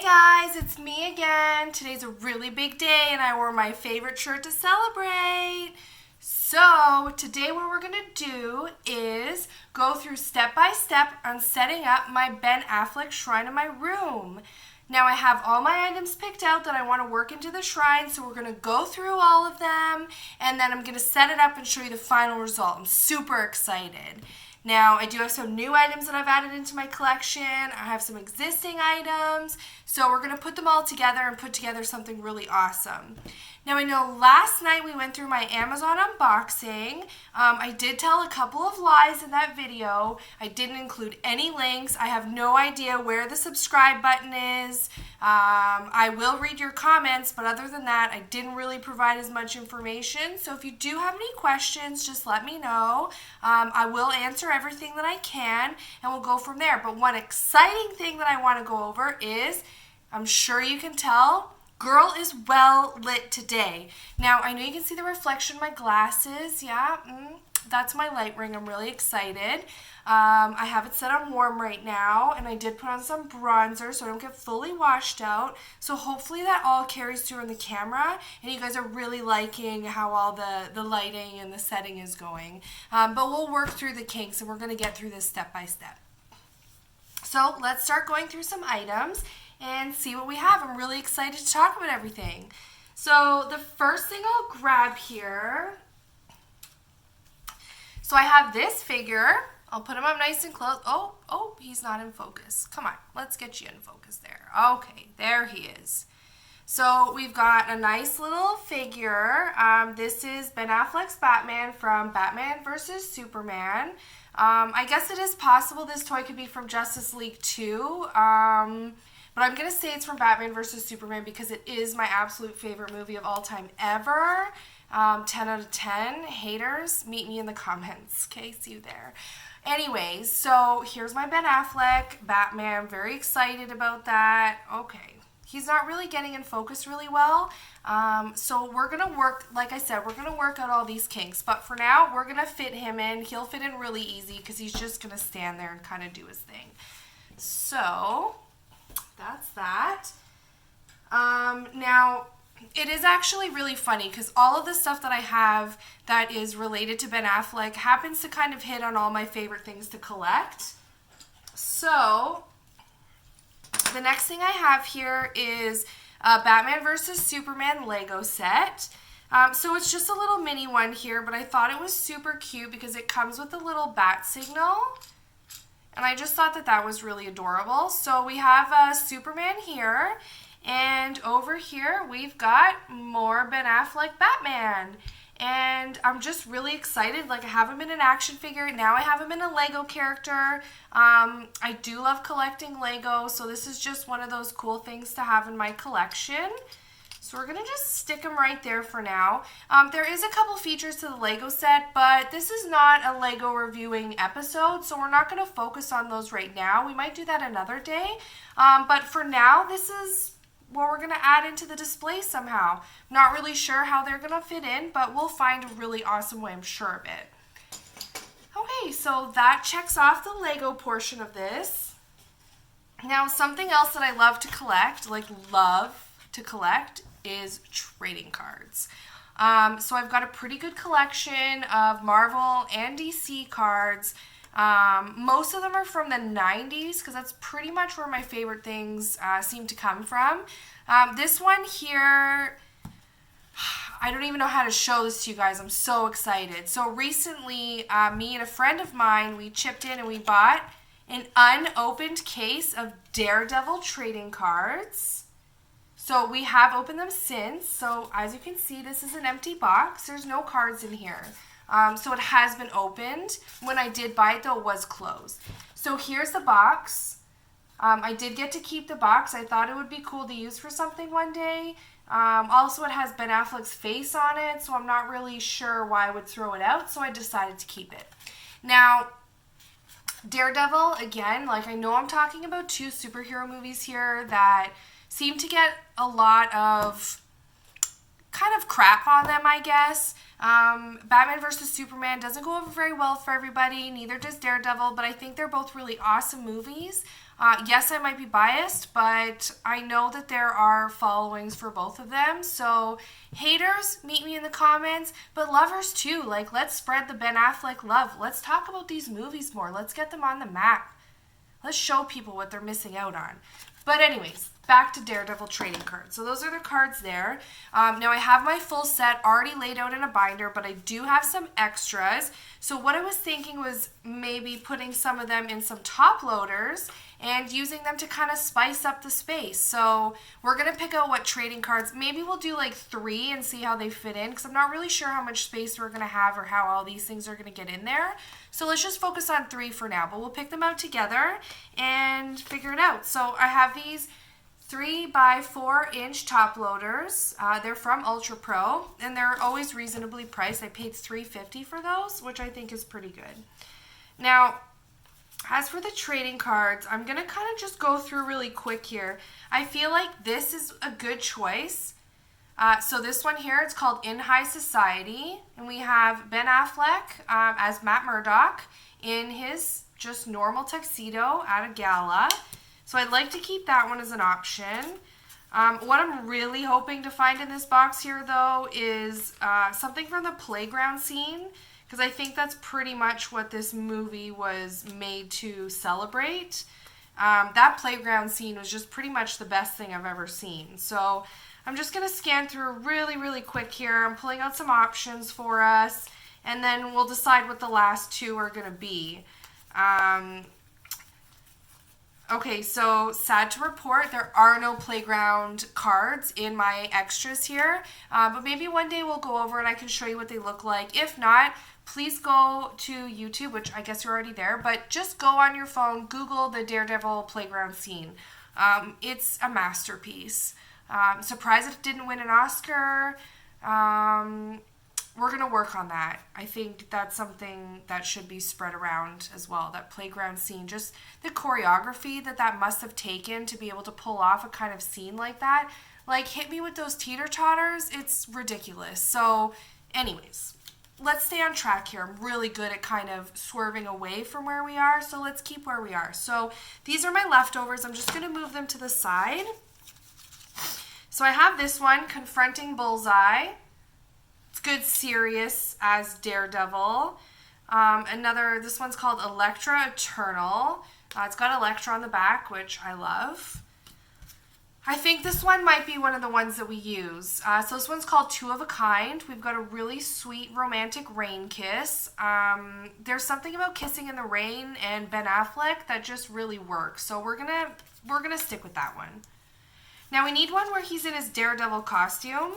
Guys, it's me again. Today's a really big day and I wore my favorite shirt to celebrate. So today what we're going to do is go through step by step on setting up my Ben Affleck shrine in my room. Now I have all my items picked out that I want to work into the shrine, so we're going to go through all of them and then I'm going to set it up and show you the final result. I'm super excited. Now, I do have some new items that I've added into my collection. I have some existing items. So we're going to put them all together and put together something really awesome. Now, I know last night we went through my Amazon unboxing. I did tell a couple of lies in that video. I didn't include any links. I have no idea where the subscribe button is. I will read your comments, but other than that, I didn't really provide as much information. So if you do have any questions, just let me know. I will answer everything that I can, and we'll go from there. But one exciting thing that I want to go over is, I'm sure you can tell, girl is well lit today. Now, I know you can see the reflection in my glasses. Yeah, that's my light ring. I'm really excited. I have it set on warm right now, and I did put on some bronzer so I don't get fully washed out. So hopefully that all carries through in the camera, and you guys are really liking how all the lighting and the setting is going. But we'll work through the kinks, and we're going to get through this step by step. So let's start going through some items and see what we have. I'm really excited to talk about everything. So the first thing I'll grab here, so I have this figure. I'll put him up nice and close. Oh, he's not in focus. Come on, let's get you in focus there. Okay, there he is. So we've got a nice little figure. This is Ben Affleck's Batman from Batman vs. Superman. I guess it is possible this toy could be from Justice League 2. But I'm going to say it's from Batman vs. Superman because it is my absolute favorite movie of all time ever. 10 out of 10. Haters, meet me in the comments. Okay, see you there. Anyways, so here's my Ben Affleck Batman. Very excited about that. Okay. He's not really getting in focus really well. So we're going to work, like I said, we're going to work out all these kinks. But for now, we're going to fit him in. He'll fit in really easy because he's just going to stand there and kind of do his thing. So that's that. Now, it is actually really funny because all of the stuff that I have that is related to Ben Affleck happens to kind of hit on all my favorite things to collect. So the next thing I have here is a Batman vs. Superman Lego set. So it's just a little mini one here, but I thought it was super cute because it comes with a little bat signal. And I just thought that that was really adorable. So we have Superman here. And over here, we've got more Ben Affleck Batman. And I'm just really excited. Like, I have him in an action figure. Now I have him in a Lego character. I do love collecting Lego. So this is just one of those cool things to have in my collection. So we're going to just stick them right there for now. There is a couple features to the Lego set, but this is not a Lego reviewing episode, so we're not going to focus on those right now. We might do that another day. But for now, this is what we're going to add into the display somehow. Not really sure how they're going to fit in, but we'll find a really awesome way, I'm sure of it. Okay, so that checks off the Lego portion of this. Now, something else that I love to collect, is trading cards. So I've got a pretty good collection of Marvel and DC cards. Most of them are from the 90s because that's pretty much where my favorite things seem to come from. This one here, I don't even know how to show this to you guys. I'm so excited. So recently, me and a friend of mine, we chipped in and we bought an unopened case of Daredevil trading cards. So we have opened them since. So as you can see, this is an empty box. There's no cards in here. So it has been opened. When I did buy it, though, it was closed. So here's the box. I did get to keep the box. I thought it would be cool to use for something one day. Also, it has Ben Affleck's face on it, so I'm not really sure why I would throw it out, so I decided to keep it. Now, Daredevil, again, like I know I'm talking about two superhero movies here that seem to get a lot of kind of crap on them, I guess. Batman vs. Superman doesn't go over very well for everybody, neither does Daredevil, but I think they're both really awesome movies. Yes, I might be biased, but I know that there are followings for both of them. So haters, meet me in the comments, but lovers too. Like, let's spread the Ben Affleck love. Let's talk about these movies more. Let's get them on the map. Let's show people what they're missing out on. But anyways, back to Daredevil trading cards. So those are the cards there. Now I have my full set already laid out in a binder, but I do have some extras. So what I was thinking was maybe putting some of them in some top loaders and using them to kind of spice up the space. So we're going to pick out what trading cards. Maybe we'll do like 3 and see how they fit in, because I'm not really sure how much space we're going to have or how all these things are going to get in there. So let's just focus on 3 for now, but we'll pick them out together and figure it out. So I have these 3 by 4 inch top loaders. They're from Ultra Pro, and they're always reasonably priced. I paid $3.50 for those, which I think is pretty good. Now, as for the trading cards, I'm going to kind of just go through really quick here. I feel like this is a good choice. So this one here, it's called In High Society, and we have Ben Affleck as Matt Murdock in his just normal tuxedo at a gala. So I'd like to keep that one as an option. What I'm really hoping to find in this box here, though, is something from the playground scene, because I think that's pretty much what this movie was made to celebrate. That playground scene was just pretty much the best thing I've ever seen. So I'm just going to scan through really, really quick here. I'm pulling out some options for us, and then we'll decide what the last 2 are going to be. Okay, so sad to report, there are no playground cards in my extras here, but maybe one day we'll go over and I can show you what they look like. If not, please go to YouTube, which I guess you're already there, but just go on your phone, Google the Daredevil playground scene. It's a masterpiece. Surprised it didn't win an Oscar. We're going to work on that. I think that's something that should be spread around as well, that playground scene. Just the choreography that must have taken to be able to pull off a kind of scene like that. Like, hit me with those teeter-totters. It's ridiculous. So, anyways, let's stay on track here. I'm really good at kind of swerving away from where we are, so let's keep where we are. So, these are my leftovers. I'm just going to move them to the side. So, I have this one, Confronting Bullseye. Good, serious as Daredevil. This one's called Elektra Eternal. It's got Elektra on the back, which I love. I think this one might be one of the ones that we use. So this one's called Two of a Kind. We've got a really sweet romantic rain kiss. There's something about kissing in the rain and Ben Affleck that just really works. So we're gonna stick with that one. Now we need one where he's in his Daredevil costume.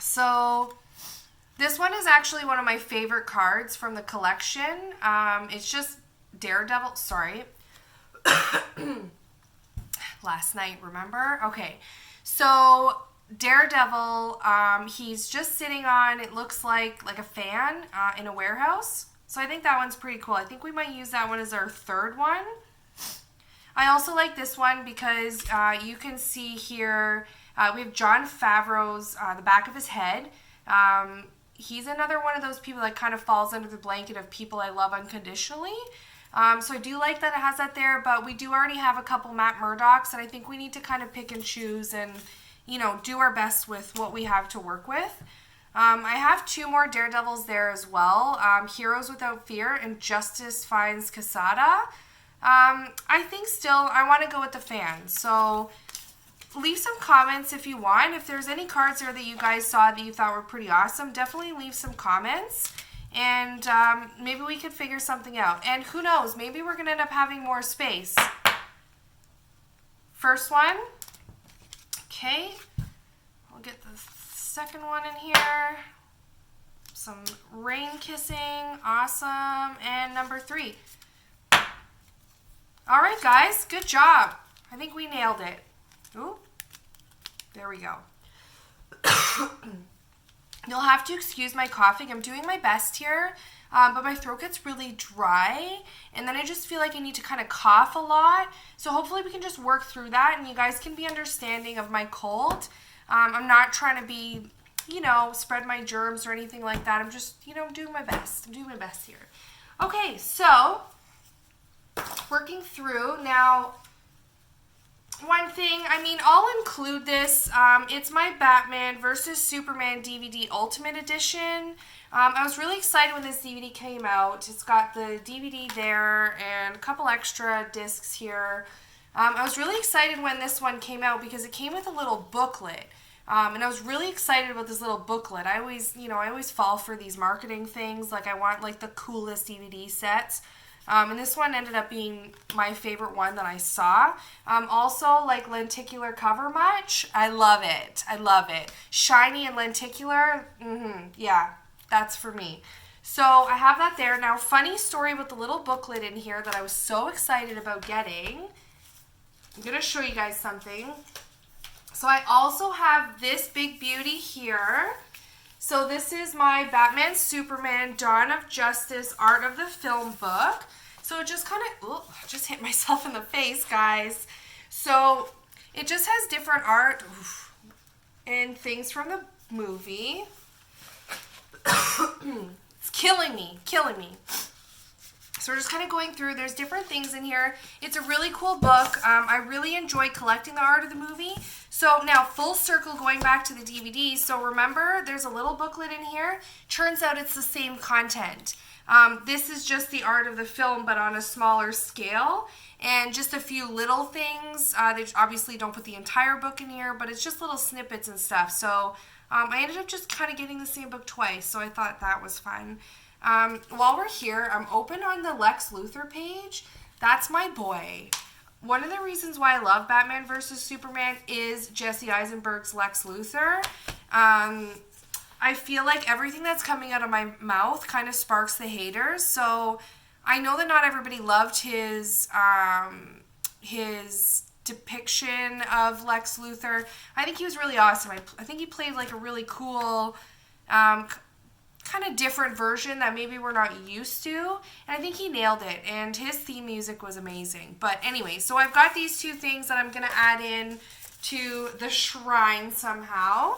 So this one is actually one of my favorite cards from the collection. It's just Daredevil. Sorry. Last night, remember? Okay. So Daredevil, he's just sitting on, it looks like a fan in a warehouse. So I think that one's pretty cool. I think we might use that one as our 3rd one. I also like this one because you can see here, we have Jon Favreau's, the back of his head. He's another one of those people that kind of falls under the blanket of people I love unconditionally. So I do like that it has that there, but we do already have a couple Matt Murdocks, and I think we need to kind of pick and choose and, do our best with what we have to work with. I have 2 more Daredevils there as well, Heroes Without Fear and Justice Finds Quesada. I think still I want to go with the fan, so leave some comments if you want. If there's any cards there that you guys saw that you thought were pretty awesome, definitely leave some comments. And maybe we could figure something out. And who knows, maybe we're going to end up having more space. First one. Okay. I'll get the second one in here. Some rain kissing. Awesome. And number 3. All right, guys. Good job. I think we nailed it. Ooh. There we go. You'll have to excuse my coughing. I'm doing my best here, but my throat gets really dry, and then I just feel like I need to kind of cough a lot. So hopefully we can just work through that, and you guys can be understanding of my cold. I'm not trying to be, spread my germs or anything like that. I'm just, doing my best. I'm doing my best here. Okay, so working through. Now, one thing, I mean, I'll include this. It's my Batman versus Superman DVD Ultimate Edition. I was really excited when this DVD came out. It's got the DVD there and a couple extra discs here. I was really excited when this one came out because it came with a little booklet. And I was really excited about this little booklet. I always fall for these marketing things. Like, I want, like, the coolest DVD sets. And this one ended up being my favorite one that I saw. Also, like, lenticular cover much? I love it. I love it. Shiny and lenticular? Yeah, that's for me. So I have that there. Now, funny story with the little booklet in here that I was so excited about getting. I'm going to show you guys something. So I also have this big beauty here. So this is my Batman Superman Dawn of Justice Art of the Film book. So it just kind of, just hit myself in the face, guys. So it just has different art and things from the movie. It's killing me. So we're just kind of going through. There's different things in here. It's a really cool book. I really enjoy collecting the art of the movie. So now, full circle, going back to the DVD. So remember, there's a little booklet in here. Turns out it's the same content. This is just the art of the film, but on a smaller scale. And just a few little things. They obviously don't put the entire book in here, but it's just little snippets and stuff. So I ended up just kind of getting the same book twice. So I thought that was fun. While we're here, I'm open on the Lex Luthor page. That's my boy. One of the reasons why I love Batman vs. Superman is Jesse Eisenberg's Lex Luthor. I feel like everything that's coming out of my mouth kind of sparks the haters. So I know that not everybody loved his depiction of Lex Luthor. I think he was really awesome. I think he played like a really cool kind of different version that maybe we're not used to, and I think he nailed it, and his theme music was amazing. But anyway, so I've got these two things that I'm going to add in to the shrine somehow.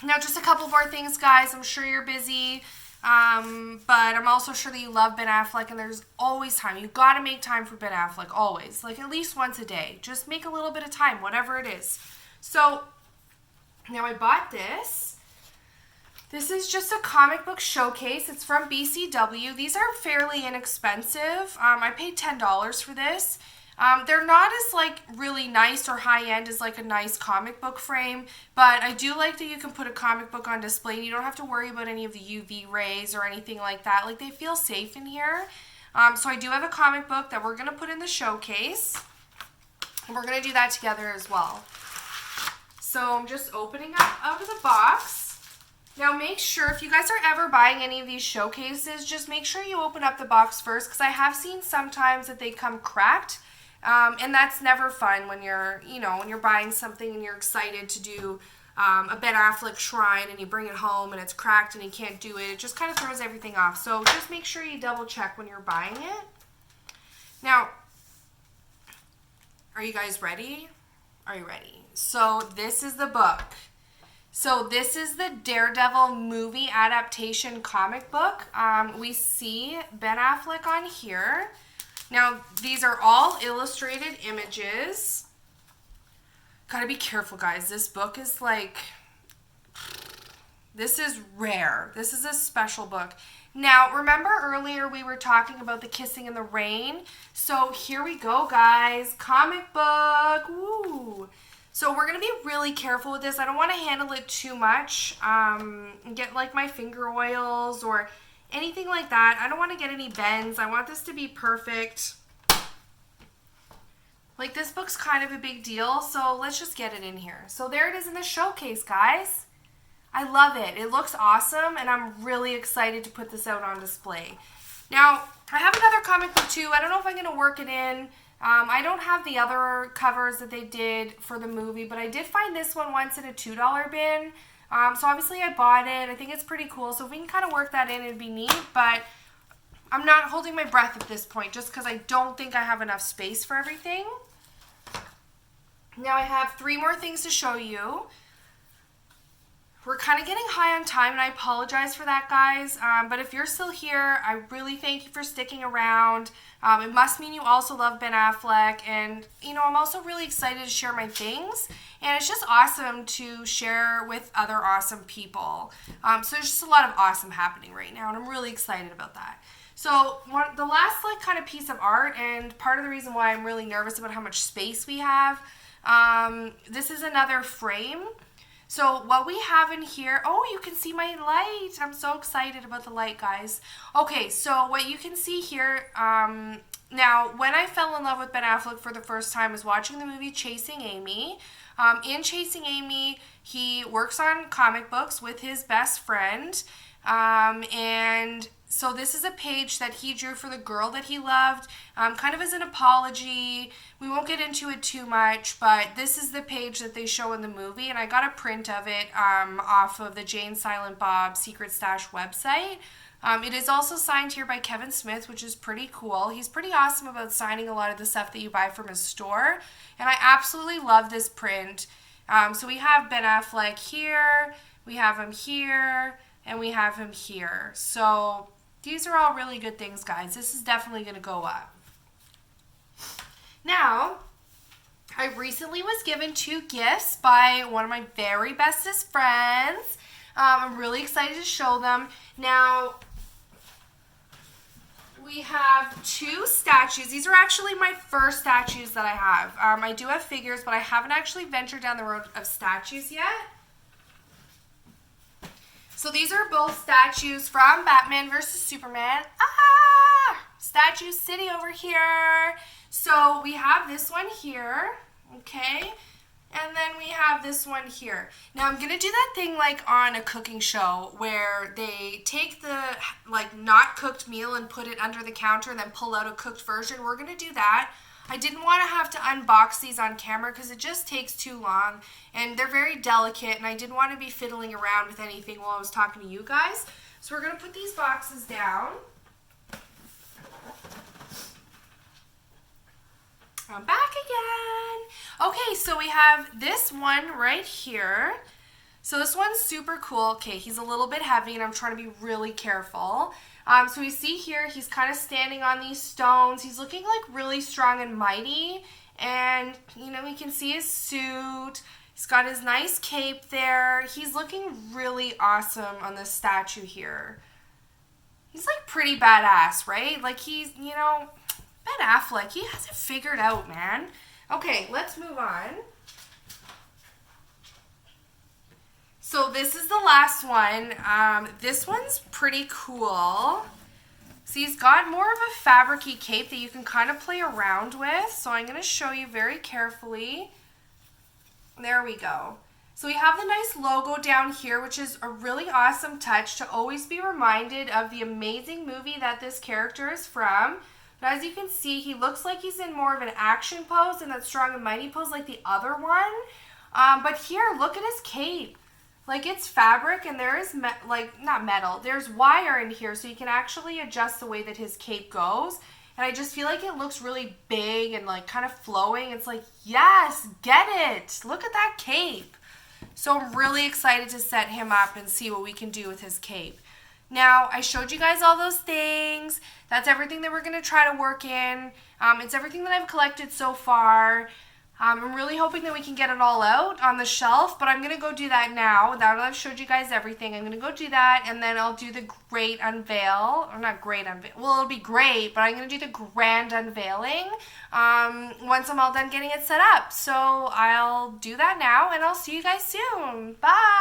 Now, just a couple more things, guys. I'm sure you're busy, but I'm also sure that you love Ben Affleck, and there's always time. You've got to make time for Ben Affleck, always. Like, at least once a day. Just make a little bit of time, whatever it is. So, now I bought this. This is just a comic book showcase. It's from BCW. These are fairly inexpensive. I paid $10 for this. They're not as like really nice or high end as like a nice comic book frame, but I do like that you can put a comic book on display and you don't have to worry about any of the UV rays or anything like that. Like, they feel safe in here. So I do have a comic book that we're going to put in the showcase, and we're going to do that together as well. So I'm just opening up out of the box. Now, make sure, if you guys are ever buying any of these showcases, just make sure you open up the box first, because I have seen sometimes that they come cracked, and that's never fun when you're, when you're buying something and you're excited to do a Ben Affleck shrine, and you bring it home and it's cracked and you can't do it. It just kind of throws everything off. So just make sure you double check when you're buying it. Now, are you guys ready? Are you ready? So this is the book. So this is the Daredevil movie adaptation comic book. We see Ben Affleck on here. Now, these are all illustrated images. Gotta be careful, guys. This book is like, this is rare. This is a special book. Now, remember earlier we were talking about the Kissing in the Rain? So here we go, guys. Comic book. Woo! So we're going to be really careful with this. I don't want to handle it too much and get like my finger oils or anything like that. I don't want to get any bends. I want this to be perfect. Like, this book's kind of a big deal, so let's just get it in here. So there it is in the showcase, guys. I love it. It looks awesome, and I'm really excited to put this out on display. Now, I have another comic book too. I don't know if I'm going to work it in. I don't have the other covers that they did for the movie, but I did find this one once in a $2 bin. So obviously I bought it. I think it's pretty cool. So if we can kind of work that in, it'd be neat. But I'm not holding my breath at this point just because I don't think I have enough space for everything. Now I have 3 more things to show you. We're kind of getting high on time, and I apologize for that, guys. But if you're still here, I really thank you for sticking around. It must mean you also love Ben Affleck, and, I'm also really excited to share my things, and it's just awesome to share with other awesome people. So there's just a lot of awesome happening right now, and I'm really excited about that. So the last kind of piece of art, and part of the reason why I'm really nervous about how much space we have, this is another frame. So what we have in here, oh, you can see my light. I'm so excited about the light, guys. Okay, so what you can see here, now when I fell in love with Ben Affleck for the first time was watching the movie Chasing Amy. In Chasing Amy, he works on comic books with his best friend, and so this is a page that he drew for the girl that he loved, kind of as an apology. We won't get into it too much, but this is the page that they show in the movie, and I got a print of it off of the Jane Silent Bob Secret Stash website. It is also signed here by Kevin Smith, which is pretty cool. He's pretty awesome about signing a lot of the stuff that you buy from his store, and I absolutely love this print. So we have Ben Affleck here, we have him here, and we have him here. So these are all really good things, guys. This is definitely going to go up. Now, I recently was given 2 gifts by one of my very bestest friends. I'm really excited to show them. Now, we have 2 statues. These are actually my first statues that I have. I do have figures, but I haven't actually ventured down the road of statues yet. So these are both statues from Batman versus Superman. Statue City over here. So we have this one here, okay? And then we have this one here. Now I'm going to do that thing like on a cooking show where they take the not cooked meal and put it under the counter and then pull out a cooked version. We're going to do that. I didn't want to have to unbox these on camera because it just takes too long, and they're very delicate, and I didn't want to be fiddling around with anything while I was talking to you guys. So we're going to put these boxes down. I'm back again. Okay, so we have this one right here. So this one's super cool. Okay, he's a little bit heavy, and I'm trying to be really careful. So we see here, he's kind of standing on these stones. He's looking like really strong and mighty. And, we can see his suit. He's got his nice cape there. He's looking really awesome on this statue here. He's like pretty badass, right? Like he's, Ben Affleck, he has it figured out, man. Okay, let's move on. So this is the last one. This one's pretty cool. So he's got more of a fabric-y cape that you can kind of play around with. So I'm going to show you very carefully. There we go. So we have the nice logo down here, which is a really awesome touch to always be reminded of the amazing movie that this character is from. But as you can see, he looks like he's in more of an action pose and that strong and mighty pose like the other one. But here, look at his cape. Like, it's fabric, and there is, not metal, there's wire in here, so you can actually adjust the way that his cape goes. And I just feel like it looks really big and, kind of flowing. It's like, yes, get it. Look at that cape. So I'm really excited to set him up and see what we can do with his cape. Now, I showed you guys all those things. That's everything that we're going to try to work in. It's everything that I've collected so far. I'm really hoping that we can get it all out on the shelf, but I'm going to go do that now. Now that I've showed you guys everything, I'm going to go do that, and then I'll do the great unveil. Or not great unveil. Well, it'll be great, but I'm going to do the grand unveiling once I'm all done getting it set up. So I'll do that now, and I'll see you guys soon. Bye!